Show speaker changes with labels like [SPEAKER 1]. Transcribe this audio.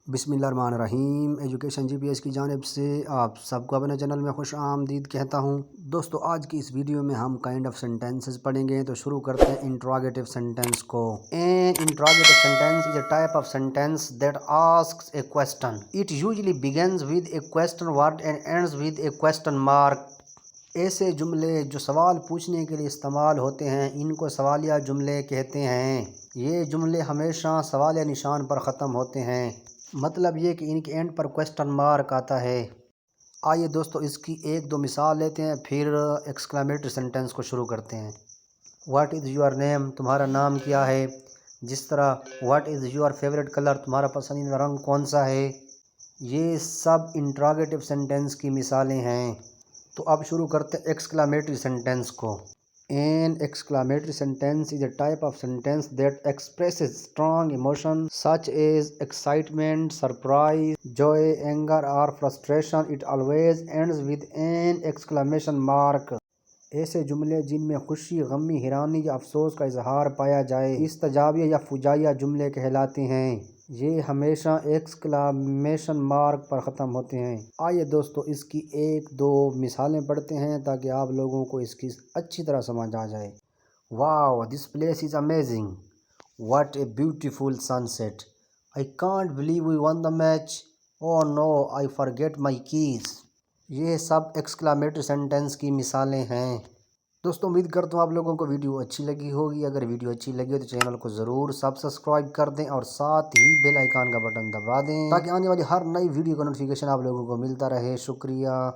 [SPEAKER 1] بسم اللہ الرحمن الرحیم۔ ایجوکیشن جی پی ایس کی جانب سے آپ سب کو اپنے چینل میں خوش آمدید کہتا ہوں۔ دوستو آج کی اس ویڈیو میں ہم کائنڈ آف سینٹینسز پڑھیں گے، تو شروع کرتے ہیں انٹراگیٹو سینٹینس کو۔ An interrogative sentence is a type of sentence that asks a question. It usually begins with a question word and ends with a question mark. ایسے جملے جو سوال پوچھنے کے لیے استعمال ہوتے ہیں ان کو سوالیہ جملے کہتے ہیں۔ یہ جملے ہمیشہ سوالیہ نشان پر ختم ہوتے ہیں، مطلب یہ کہ ان کے اینڈ پر کوسچن مارک آتا ہے۔ آئیے دوستو اس کی ایک دو مثال لیتے ہیں، پھر ایکسکلیمیٹری سینٹینس کو شروع کرتے ہیں۔ واٹ از یور نیم، تمہارا نام کیا ہے؟ جس طرح what is your favourite colour, تمہارا پسندیدہ رنگ کون سا ہے؟ یہ سب انٹراگیٹو سینٹینس کی مثالیں ہیں۔ تو اب شروع کرتے ہیں ایکسکلیمیٹری سینٹینس کو۔ An exclamatory sentence is a type of sentence that expresses strong emotion such as excitement, surprise, joy, anger, or frustration. It always ends with an exclamation mark. ایسے جملے جن میں خوشی، غمی، حیرانی یا افسوس کا اظہار پایا جائے استجابیہ یا فجائیہ جملے کہلاتے ہیں۔ یہ ہمیشہ ایکسکلامیشن مارک پر ختم ہوتے ہیں۔ آئیے دوستو اس کی ایک دو مثالیں پڑھتے ہیں تاکہ آپ لوگوں کو اس کی اچھی طرح سمجھ آ جائے۔ Wow this place is amazing, what a beautiful sunset, I can't believe we won the match, oh no I forget my keys. یہ سب ایکسکلامیٹری سینٹینس کی مثالیں ہیں۔ دوستو امید کرتا ہوں آپ لوگوں کو ویڈیو اچھی لگی ہوگی۔ اگر ویڈیو اچھی لگی ہو تو چینل کو ضرور سبسکرائب کر دیں اور ساتھ ہی بیل آئیکن کا بٹن دبا دیں تاکہ آنے والی ہر نئی ویڈیو کا نوٹیفیکیشن آپ لوگوں کو ملتا رہے۔ شکریہ۔